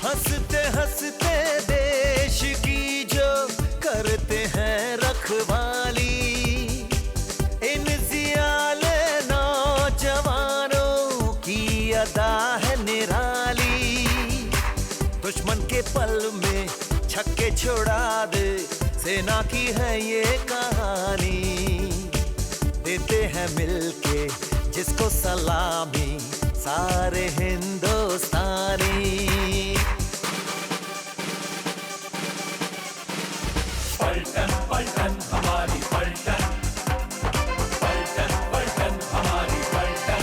हंसते हंसते देश की जो करते हैं रखवाली, इन जियाले नौजवानों की अदा है निराली। दुश्मन के पल में छक्के छोड़ा दे, सेना की है ये कहानी। देते हैं मिलके जिसको सलामी सारे हिंदुस्तानी। पलटन पलटन हमारी पलटन, पलटन पलटन हमारी पलटन।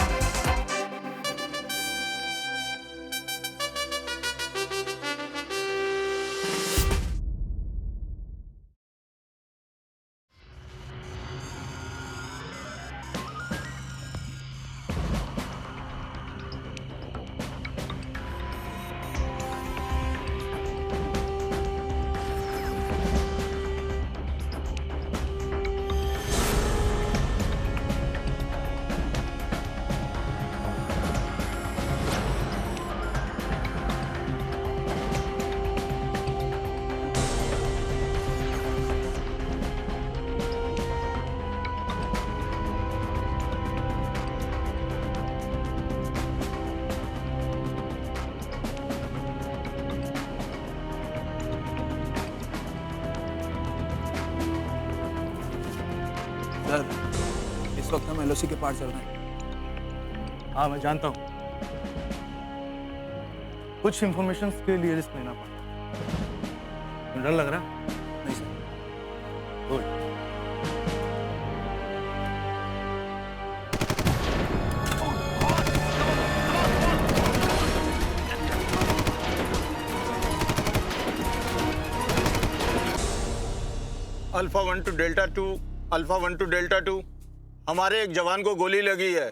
सर, इस वक्त हम एलओसी के पार चल रहे हैं। हाँ मैं जानता हूँ, कुछ इंफॉर्मेशन के लिए रिस्क लेना पड़ा। डर लग रहा? नहीं sir. Good. Alpha 1 to delta 2, अल्फा 1 टू डेल्टा 2, हमारे एक जवान को गोली लगी है,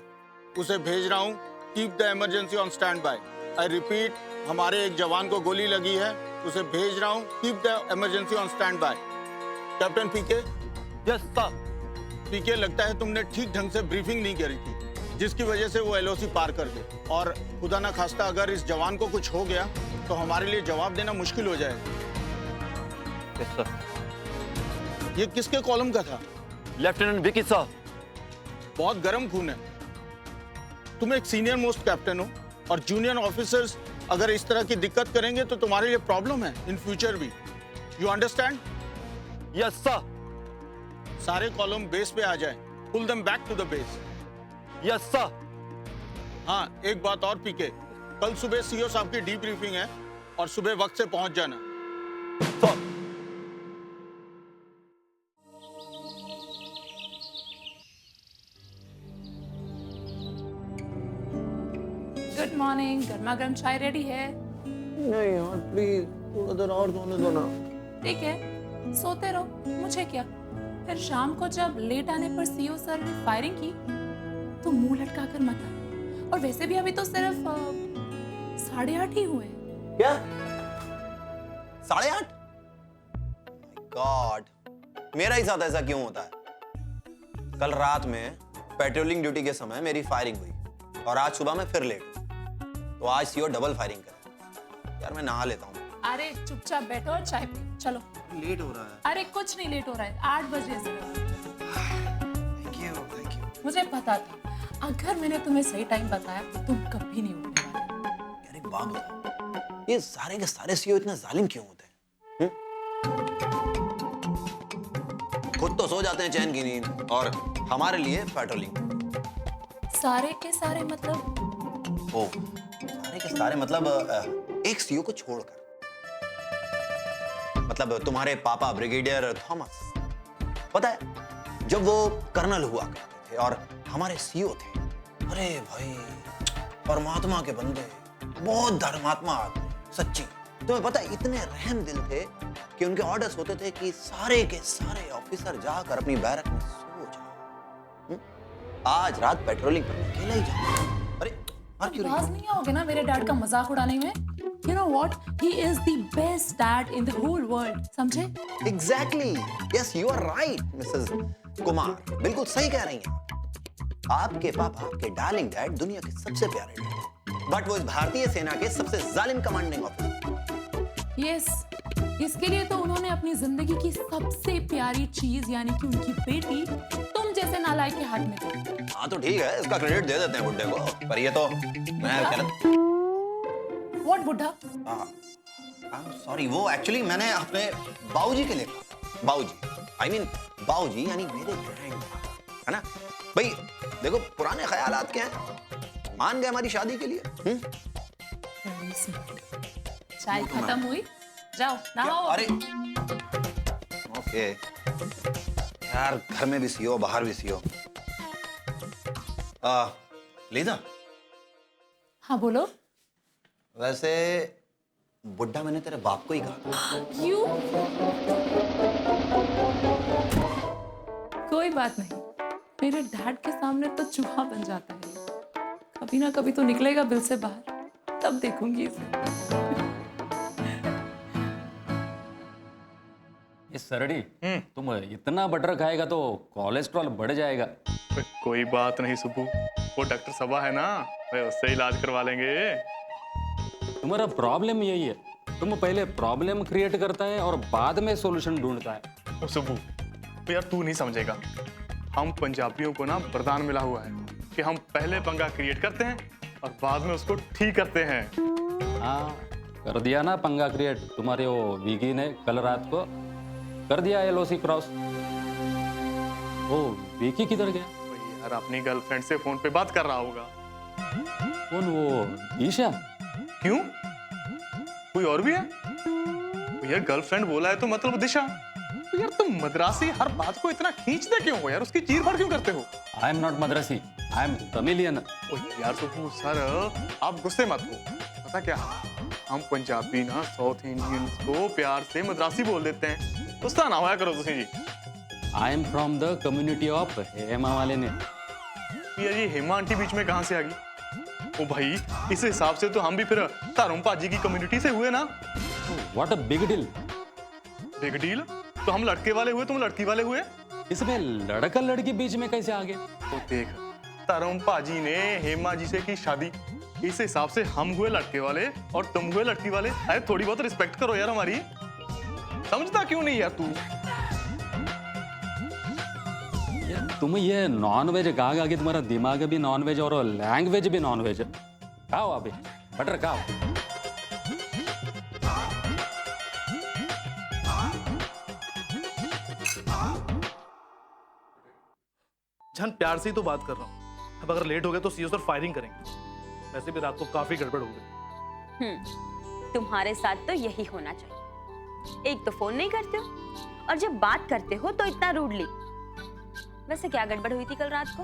उसे भेज रहा हूँ। Keep the emergency on stand by. I repeat, हमारे एक जवान को गोली लगी है, उसे भेज रहा हूँ। Keep the emergency on standby. Captain PK. Yes sir. PK, लगता है तुमने ठीक ढंग से ब्रीफिंग नहीं करी थी, जिसकी वजह से वो एलओसी पार कर गए। और खुदा ना खास्ता अगर इस जवान को कुछ हो गया तो हमारे लिए जवाब देना मुश्किल हो जाएगा। Yes sir. ये किसके कॉलम का था? Lieutenant Vicky sir. बहुत गर्म खून है। तुम एक सीनियर मोस्ट कैप्टन हो और जूनियर ऑफिसर्स अगर इस तरह की दिक्कत करेंगे तो तुम्हारे लिए प्रॉब्लम है इन फ्यूचर भी। You understand? Yes sir. सारे कॉलम बेस पे आ जाए। Pull them back to the base. Yes sir. हाँ, एक बात और पीके, कल सुबह सीओ साहब की डीब्रीफिंग है और सुबह वक्त से पहुंच जाना। सर। Good morning. गर्मा गर्म चाय रेडी है? नहीं यार प्लीज, थोड़ा देर और सोने दो ना। ठीक है, सोते रहो, मुझे क्या। फिर शाम को जब लेट आने पर सीओ सर ने फायरिंग की तो मुंह लटका कर मत आना। और वैसे भी अभी तो सिर्फ 8:30 ही हुए। क्या? 8:30? गॉड, मेरा ही साथ ऐसा क्यों होता है? कल रात में पेट्रोलिंग ड्यूटी के समय मेरी फायरिंग हुई और आज सुबह में फिर लेट। तो आज सीओ डबल फायरिंग करे। यार मैं नहा लेता हूँ। अरे चुपचाप बैठो और चाय पियो। चलो। लेट हो रहा है। अरे कुछ नहीं लेट हो रहा है, 8 बजे से। Thank you. मुझे पता था, अगर मैंने तुम्हें सही टाइम बताया तो तुम कभी नहीं उठने वाले। यार एक बात बताओ, ये सारे के सारे सीओ इतना जालिम क्यों होते हैं? खुद तो सो जाते हैं चैन की नींद और हमारे लिए पेट्रोलिंग। सारे के सारे मतलब? ओ, सारे के सारे मतलब एक सीओ को छोड़कर, मतलब तुम्हारे पापा ब्रिगेडियर थॉमस। पता है, जब वो कर्नल हुआ करते थे और हमारे सीओ थे, अरे भाई परमात्मा के बंदे, बहुत धर्मात्मा आदमी, सच्ची। तुम्हें पता है, इतने रहम दिल थे कि उनके ऑर्डर्स होते थे कि सारे के सारे ऑफिसर जाकर अपनी बैरक में सो जाओ। आज रात पेट्रोलिंग पर अकेला ही जाओ। अरे बाज नहीं आओगे ना मेरे डैड का मजाक उड़ाने में? You know what? He is the best dad in the whole world. समझे? Exactly. Yes, you are right, Mrs. Kumar. बिल्कुल सही कह रही हैं। आपके पापा, आपके डार्लिंग डैड दुनिया के सबसे प्यारे डैड, बट वो इस भारतीय सेना के सबसे जालिम कमांडिंग ऑफिसर। यस, इसके लिए तो उन्होंने अपनी जिंदगी की सबसे प्यारी चीज यानी कि उनकी बेटी तुम जैसे नालायक के हाथ में दी। हाँ तो ठीक है, इसका क्रेडिट दे देते हैं बुड्ढे को, पर ये तो मैं कह रहा व्हाट बुड्ढा? सॉरी, वो एक्चुअली मैंने अपने बाबूजी के लिए कहा। बाबूजी, आई मीन बाबूजी यानी मेरे ग्रैंडफादर, है ना भाई? देखो पुराने ख्यालात क्या हैं, मान गए हमारी शादी के लिए। चाय खत्म हुई, जाओ नहाओ। अरे ओके यार, घर में भी सियो बाहर भी सियो। लीजा, हाँ बोलो। वैसे बुड्ढा मैंने तेरे बाप को ही कहा। क्यों? कोई बात नहीं, मेरे डैड के सामने तो चूहा बन जाता है, कभी ना कभी तो निकलेगा बिल से बाहर, तब देखूंगी इसे। इस सरड़ी, तुम इतना बटर खाएगा तो कोलेस्ट्रॉल बढ़ जाएगा। कोई बात नहीं सुब्बू, वो डॉक्टर सबा है ना, उससे इलाज करवा लेंगे। तुम्हारा प्रॉब्लम यही है, तुम पहले प्रॉब्लम क्रिएट करता है और बाद में सॉल्यूशन ढूंढता है। ओ सुब्बू, तो यार तू नहीं समझेगा, हम पंजाबियों को ना वरदान मिला हुआ है कि हम पहले पंगा क्रिएट करते हैं और बाद में उसको ठीक करते हैं। हाँ, कर दिया ना पंगा क्रिएट तुम्हारे वो वीगी ने कल रात को, कर दिया LOC क्रॉस। वो वीकी किधर गया? वही यार अपनी गर्लफ्रेंड से फोन पे बात कर रहा होगा। कौन, वो ईशा? क्यों, कोई और भी है? तो यार गर्लफ्रेंड बोला है तो मतलब दिशा। तो यार तुम मद्रासी हर बात को इतना खींचते क्यों हो यार, उसकी चीर फाड़ क्यों करते हो? I am not Madrasi, I am Tamilian. ओ यार सुब्बू सर, आप गुस्से मत हो। पता क्या, हम पंजाबी ना साउथ इंडियंस को प्यार से मद्रासी बोल देते हैं, गुस्सा ना होया करो तुसी जी। I am from the community of Hema वाले ने। यार ये हेमा आंटी बीच में कहां से आ गई? ओ भाई, इस हिसाब से तो हम भी फिर तारुम पाजी की कम्युनिटी से हुए ना। What a big deal. Big deal? तो हम लड़के वाले हुए, तुम लड़की वाले हुए। इसमें लड़का लड़की बीच में कैसे आ गए? तो देख, तारुम पाजी ने हेमा जी से की शादी, इस हिसाब से हम हुए लड़के वाले और तुम हुए लड़की वाले। अरे थोड़ी बहुत रिस्पेक्ट करो यार हमारी, समझता क्यों नहीं यार तू? तुम ये नॉन वेज गा के तुम्हारा दिमाग भी नॉन वेज और लैंग्वेज भी नॉन वेज। खाओ अभी बटर खाओ। जान, प्यार से ही तो बात कर रहा हूँ। अब अगर लेट हो गया तो सीओ सर फायरिंग करेंगे। वैसे भी रात को काफी गड़बड़ हो गई। तुम्हारे साथ तो यही होना चाहिए, एक तो फोन नहीं करते हो और जब बात करते हो तो इतना रूडली। वैसे क्या गड़बड़ हुई थी कल रात को?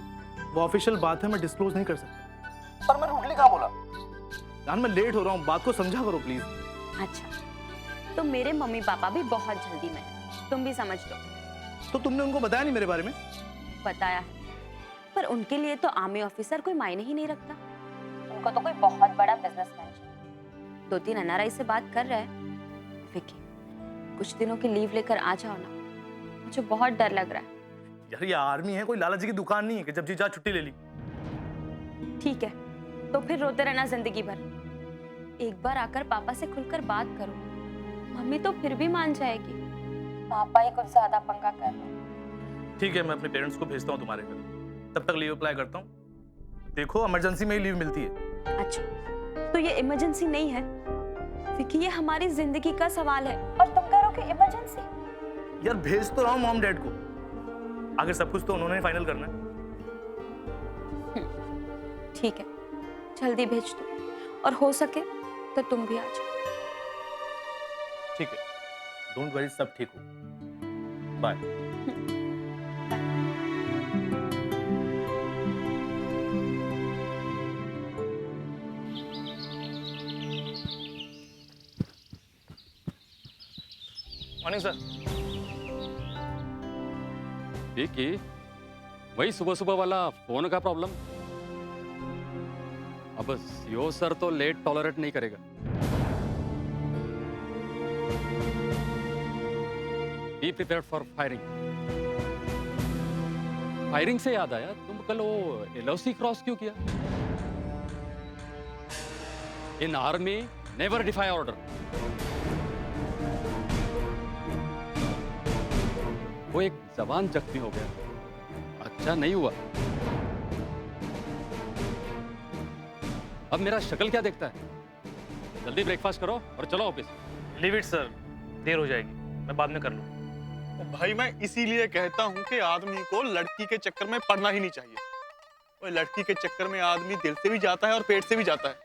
वो ऑफिशियल बात है, मैं डिस्क्लोज नहीं कर सकता। पर मैं रूडली कहाँ बोला? जान मैं लेट हो रहा हूँ, बात को समझा करो प्लीज। अच्छा, तो मेरे मम्मी पापा भी बहुत जल्दी में हैं, तुम भी समझ लो। तो तुमने उनको बताया नहीं मेरे बारे में? बताया, पर उनके लिए तो आर्मी ऑफिसर कोई मायने ही नहीं रखता, उनको तो कोई बहुत बड़ा बिजनेसमैन चाहिए। 2-3 NRI से बात कर रहे हैं। विकी, कुछ दिनों की लीव लेकर आ जाओ ना, मुझे बहुत डर लग रहा है। यार ये आर्मी है, कोई लालाजी की दुकान नहीं है कि जब जी जा छुट्टी ले ली। ठीक है, तो फिर रोते रहना जिंदगी भर। एक बार आकर पापा से खुलकर बात करो, मम्मी तो फिर भी मान जाएगी। पापा ही कुछ ज्यादा पंगा कर रहे हैं। ठीक है, मैं अपने पेरेंट्स को भेजता हूँ तुम्हारे घर, तब तक लीव अप्लाई करता हूँ। देखो इमरजेंसी में ही लीव मिलती है। अच्छा, तो ये इमरजेंसी नहीं है विकी, ये हमारी जिंदगी का सवाल है और तुम करोगे इमरजेंसी? यार भेज तो रहा हूँ मॉम डैड को, आगे सब कुछ तो उन्होंने फाइनल करना है। ठीक है, जल्दी भेज दो और हो सके तो तुम भी आ जाओ। ठीक है, डोंट वरी, सब ठीक हो। बाय। Morning sir. ठीक है, वही सुबह सुबह वाला फोन का प्रॉब्लम। अब सीओ सर तो लेट टॉलरेट नहीं करेगा। Be prepared for firing. Firing से याद आया, तुम कल वो LOC क्रॉस क्यों किया? In army never defy order. वो एक जवान जख्मी हो गया। अच्छा नहीं हुआ। अब मेरा शक्ल क्या देखता है? जल्दी ब्रेकफास्ट करो और चलो ऑफिस। लीव इट सर, देर हो जाएगी, मैं बाद में कर लूँ। भाई मैं इसीलिए कहता हूँ कि आदमी को लड़की के चक्कर में पड़ना ही नहीं चाहिए। और लड़की के चक्कर में आदमी दिल से भी जाता है और पेट से भी जाता है।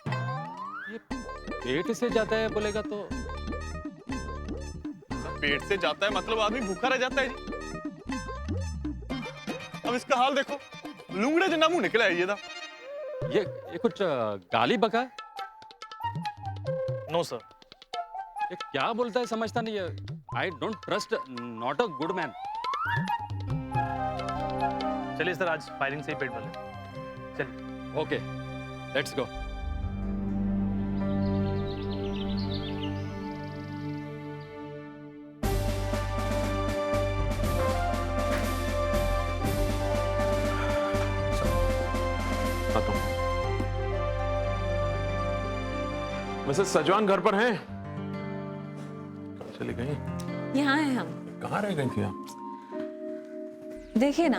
ये पेट से जाता है बोलेगा तो? पेट से जाता है मतलब आदमी भूखा रह जाता है जी। अब इसका हाल देखो, लूंगड़े जना मुंह निकला है ये था। ये कुछ गाली बका है? No sir. ये क्या बोलता है समझता नहीं है। I don't trust, not a good man. चलिए सर, आज फायरिंग से ही पेट भर ले। चलिए। Okay, let's go. Mrs Sajwan घर पर हैं? चली गई? यहाँ हैं हम। कहाँ रह गई थी आप? देखिए ना,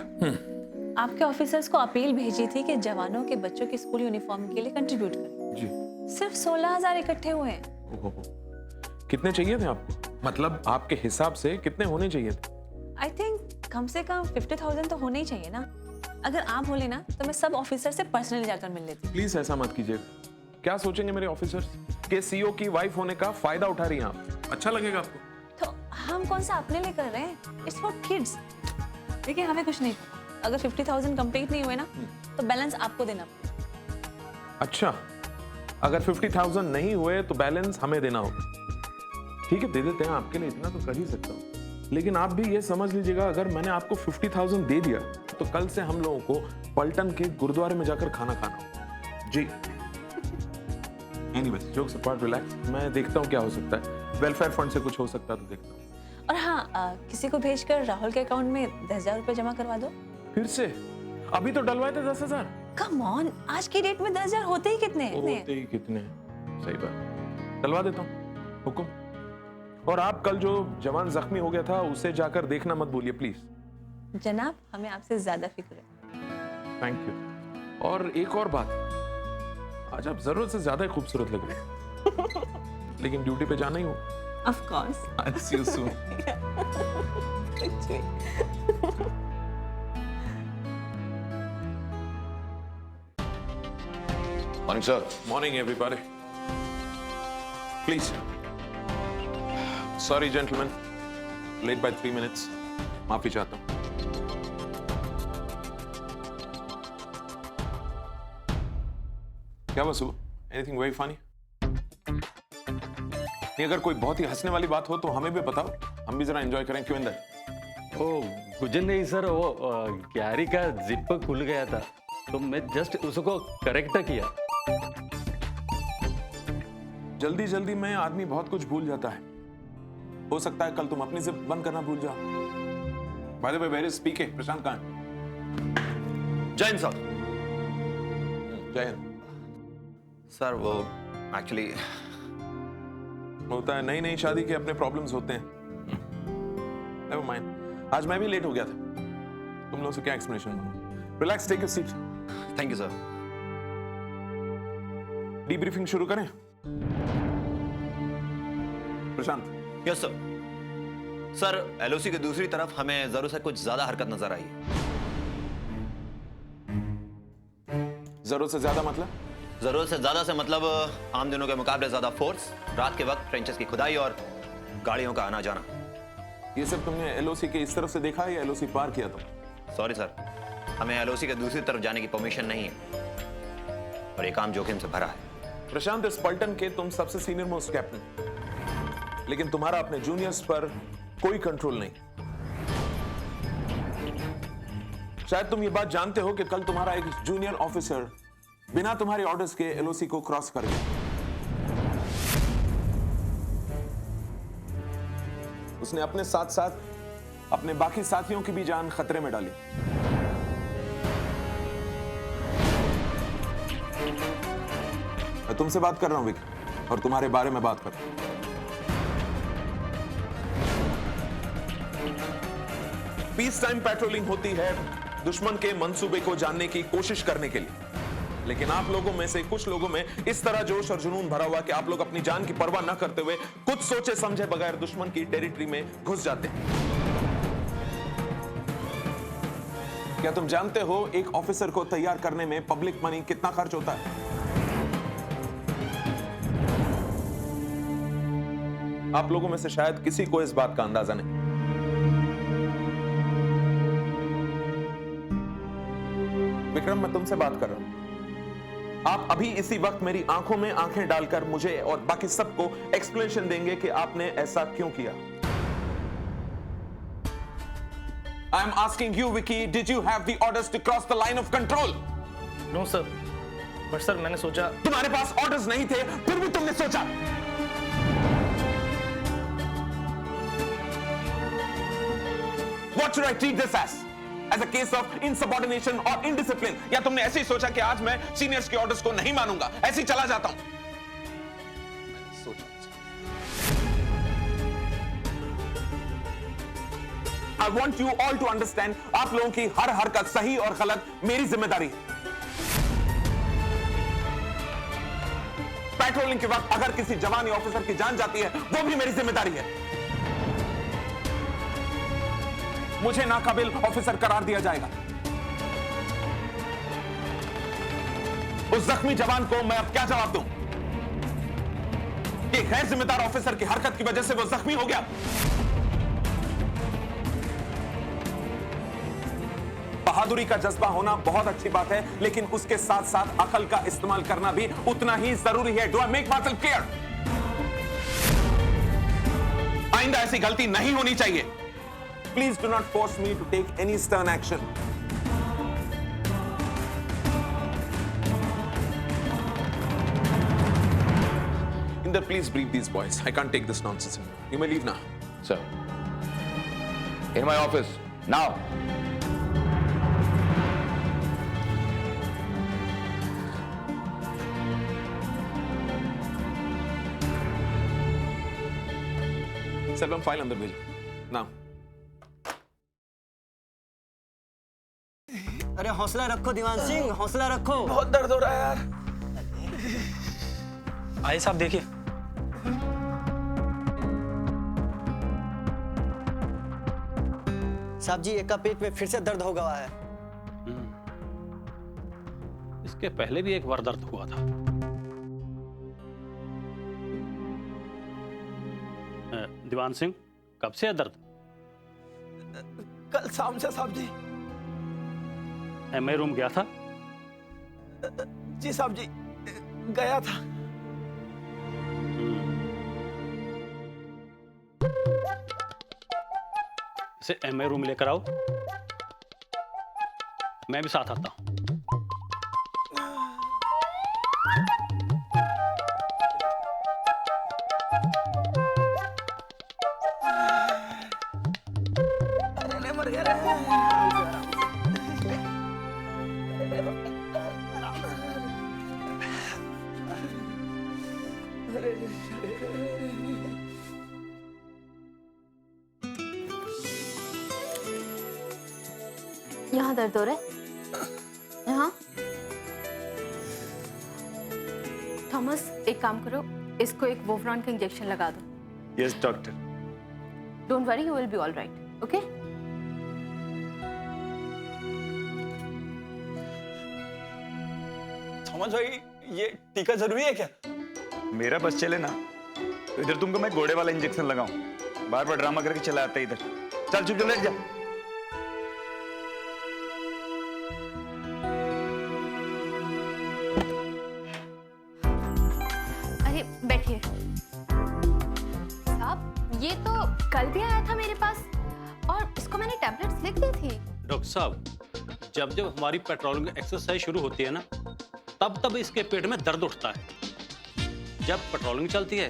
आपके ऑफिसर्स को अपील भेजी थी कि जवानों के बच्चों की स्कूल यूनिफॉर्म के लिए कंट्रीब्यूट करें। जी। सिर्फ 16,000 इकट्ठे हुए हैं। ओहो। कितने चाहिए थे आपको? मतलब आपके हिसाब से कितने होने चाहिए थे? आई थिंक कम से कम 50,000 तो होने ही चाहिए ना। अगर आप बोले ना तो मैं सब ऑफिसर से पर्सनली जाकर मिल लेती। प्लीज ऐसा मत कीजिएगा। क्या सोचेंगे मेरे ऑफिसर्स के सीईओ की वाइफ होने का फायदा उठा रही हैं आप? अच्छा लगेगा आपको? तो हम कौन सा अपने लिए कर रहे हैं? It's for kids. देखिए हमें कुछ नहीं, अगर 50,000 कंप्लीट नहीं हुए ना तो बैलेंस आपको देना पड़ेगा। अच्छा, अगर 50,000 नहीं हुए तो बैलेंस हमें देना होगा। ठीक है, दे देते हैं, आपके लिए इतना तो कर ही सकता हूँ। लेकिन आप भी ये समझ लीजिएगा, अगर मैंने आपको 50,000 दे दिया तो कल से हम लोगों को पलटन के गुरुद्वारे में जाकर खाना खाना होगा। जी। Anyways, jokes apart, relax. मैं देखता हूँ क्या हो सकता है। वेलफेयर फंड से कुछ हो सकता है तो देखता हूँ। और हाँ, किसी को भेजकर राहुल के अकाउंट में 10,000 रुपए जमा करवा दो। फिर से? अभी तो डलवाए थे 10,000। कम ऑन, आज की डेट में 10,000 होते ही कितने हैं? होते ही कितने हैं? सही बात। डलवा देता हूँ, हुकुम। और आप कल जो जवान जख्मी हो गया था उसे जाकर देखना मत भूलिए प्लीज। जनाब, हमें आपसे ज्यादा फिक्र है। Thank you. और एक और बात, आज आप जरूरत से ज्यादा खूबसूरत लग रहे हैं। लेकिन ड्यूटी पे जाना ही हो। Of course. I'll see you soon. Morning, sir. Morning, everybody. Please. Sorry, gentlemen. Late by 3 minutes. माफी चाहता हूँ। क्या बस हुआ? Anything very funny? नहीं, अगर कोई बहुत ही हंसने वाली बात हो तो हमें भी बताओ, हम भी जरा एंजॉय करें। क्यों अंदर? ओ कुछ नहीं सर, वो गैरी का जिप खुल गया था तो मैं जस्ट उसको करेक्ट किया। जल्दी जल्दी में आदमी बहुत कुछ भूल जाता है। हो सकता है कल तुम अपनी जिप बंद करना भूल जाओ। By the way, where is PK? Prashant कहाँ है? जय हिंद सर। जय हिंद। सर वो एक्चुअली होता है, नई नई शादी के अपने प्रॉब्लम्स होते हैं। नेवर माइंड, आज मैं भी लेट हो गया था। तुम लोगों से क्या एक्सप्लेनेशन दूं? Relax, take a seat. Thank you sir. Debriefing शुरू करें? Prashant. Yes sir. Sir, LOC की दूसरी तरफ हमें जरूर से कुछ ज्यादा हरकत नजर आई है। जरूरत से ज्यादा मतलब? जरूरत से ज्यादा से मतलब आम दिनों के मुकाबले ज्यादा फोर्स, रात के वक्त ट्रेंचेस की खुदाई और गाड़ियों का आना जाना। ये सब तुमने एलओसी के इस तरफ से देखा या एलओसी पार किया तुम? सॉरी सर, हमें एलओसी के दूसरी तरफ जाने की परमिशन नहीं है और ये काम जोखिम से भरा है। प्रशांत, इस पलटन के तुम सबसे सीनियर मोस्ट कैप्टन, लेकिन तुम्हारा अपने जूनियर्स पर कोई कंट्रोल नहीं। शायद तुम ये बात जानते हो कि कल तुम्हारा एक जूनियर ऑफिसर बिना तुम्हारे ऑर्डर्स के एलओसी को क्रॉस कर गया। उसने अपने साथ साथ अपने बाकी साथियों की भी जान खतरे में डाली। मैं तुमसे बात कर रहा हूं विकी, और तुम्हारे बारे में बात कर रहा हूं। पीस टाइम पेट्रोलिंग होती है दुश्मन के मंसूबे को जानने की कोशिश करने के लिए, लेकिन आप लोगों में से कुछ लोगों में इस तरह जोश और जुनून भरा हुआ कि आप लोग अपनी जान की परवाह न करते हुए कुछ सोचे समझे बगैर दुश्मन की टेरिटरी में घुस जाते हैं। क्या तुम जानते हो एक ऑफिसर को तैयार करने में पब्लिक मनी कितना खर्च होता है? आप लोगों में से शायद किसी को इस बात का अंदाजा नहीं। विक्रम, मैं तुमसे बात कर रहा हूं। आप अभी इसी वक्त मेरी आंखों में आंखें डालकर मुझे और बाकी सबको एक्सप्लेनेशन देंगे कि आपने ऐसा क्यों किया। I am asking you, Vicky, did you have the orders to cross the line of control? No sir, but sir मैंने सोचा। तुम्हारे पास ऑर्डर्स नहीं थे, फिर भी तुमने सोचा। What should I treat this as? As a case of insubordination or indiscipline? या तुमने ऐसे ही सोचा कि आज मैं सीनियर्स के ऑर्डर्स को नहीं मानूंगा, ऐसे ही चला जाता हूं? मैंने सोचा। I want you all to understand, आप लोगों की हर हरकत सही और गलत मेरी जिम्मेदारी है। पेट्रोलिंग के वक्त अगर किसी जवान या ऑफिसर की जान जाती है, वो भी मेरी जिम्मेदारी है। मुझे नाकाबिल ऑफिसर करार दिया जाएगा। उस जख्मी जवान को मैं अब क्या जवाब दूं कि गैर जिम्मेदार ऑफिसर की हरकत की वजह से वो जख्मी हो गया? बहादुरी का जज्बा होना बहुत अच्छी बात है, लेकिन उसके साथ साथ अकल का इस्तेमाल करना भी उतना ही जरूरी है। Do I make myself clear? आइंदा ऐसी गलती नहीं होनी चाहिए। Please do not force me to take any stern action. Inder, please brief these boys. I can't take this nonsense. You may leave now. Sir, in my office now. Selvam, file अंदर भेजो now। अरे हौसला रखो दीवान सिंह, हौसला रखो। बहुत दर्द हो रहा है यार। आइए साहब देखिए। साहब जी, एक का पेट में फिर से दर्द हो गया है। इसके पहले भी एक बार दर्द हुआ था। दीवान सिंह, कब से है दर्द? कल शाम से साहब जी। एमआई रूम गया था? जी साहब जी, गया था। इसे एमआई रूम लेकर आओ, मैं भी साथ आता हूं। यहाँ दर्द हो रहा है? यहाँ? थॉमस, एक काम करो, इसको एक वोफ्रॉन का इंजेक्शन लगा दो। Yes doctor. Don't worry, you will be all right, okay? Thomas भाई, ये टीका जरूरी है क्या? मेरा बस चले ना तो इधर तुमको मैं घोड़े वाला इंजेक्शन लगाऊं, बार बार ड्रामा करके चला आता है इधर। चल चुप, लेट जा। अरे बैठिए साहब, ये तो कल भी आया था मेरे पास और इसको मैंने टैबलेट्स लिख दी थी। डॉक्टर साहब, जब जब हमारी पेट्रोलिंग एक्सरसाइज शुरू होती है ना, तब तब इसके पेट में दर्द उठता है। जब पेट्रोलिंग चलती है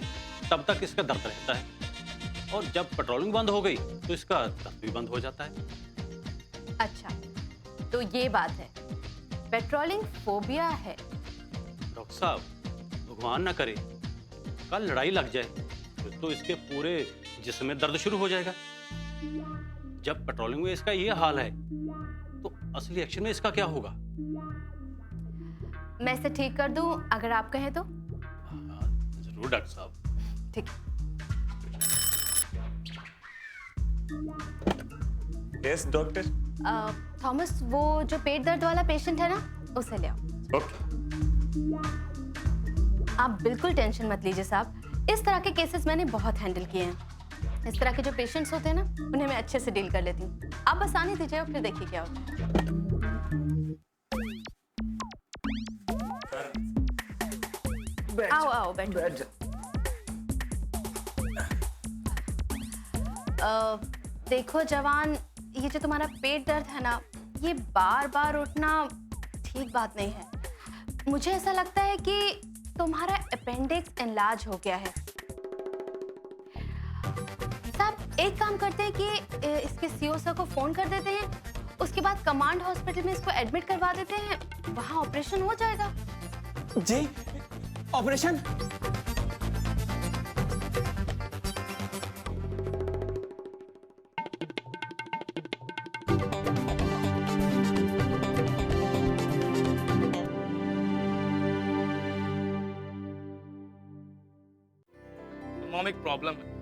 तब तक इसका दर्द रहता है, और जब पेट्रोलिंग बंद हो गई तो इसका दर्द भी बंद हो जाता है। अच्छा, तो ये बात है, पेट्रोलिंग फोबिया है। डॉक्टर साहब, भगवान ना करे कल लड़ाई लग जाए तो इसके पूरे जिस्म में दर्द शुरू हो जाएगा। जब पेट्रोलिंग में इसका ये हाल है तो असली एक्शन में इसका क्या होगा? मैं इसे ठीक कर दूं अगर आप कहें तो। जरूर डॉक्टर साहब। ठीक। Yes doctor. थॉमस, वो जो पेट दर्द वाला पेशेंट है ना, उसे ले आओ। ओके। आप बिल्कुल टेंशन मत लीजिए साहब, इस तरह के केसेस मैंने बहुत हैंडल किए हैं। इस तरह के जो पेशेंट्स होते हैं ना, उन्हें मैं अच्छे से डील कर लेती हूँ। आप बस आने दीजिए और फिर देखिए क्या होता है। आओ आओ बैठो। देखो जवान, ये जो तुम्हारा पेट दर्द है ना, ये बार बार उठना ठीक बात नहीं है। मुझे ऐसा लगता है कि तुम्हारा अपेंडिक्स एनलार्ज हो गया है। साहब, एक काम करते हैं कि इसके सीओ सर को फोन कर देते हैं, उसके बाद कमांड हॉस्पिटल में इसको एडमिट करवा देते हैं, वहां ऑपरेशन हो जाएगा। जी, ऑपरेशन? मॉम, एक प्रॉब्लम है।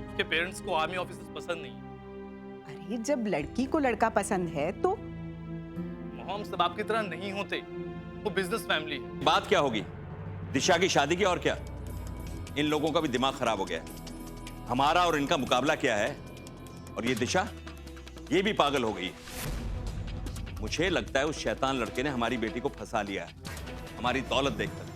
उसके पेरेंट्स को आर्मी ऑफिसर्स पसंद नहीं है। अरे जब लड़की को लड़का पसंद है तो? मॉम, सब आपकी तरह नहीं होते, वो बिजनेस फैमिली है। बात क्या होगी? दिशा की शादी की, और क्या? इन लोगों का भी दिमाग खराब हो गया है। हमारा और इनका मुकाबला क्या है? और ये दिशा, ये भी पागल हो गई है। मुझे लगता है उस शैतान लड़के ने हमारी बेटी को फंसा लिया है, हमारी दौलत देखकर।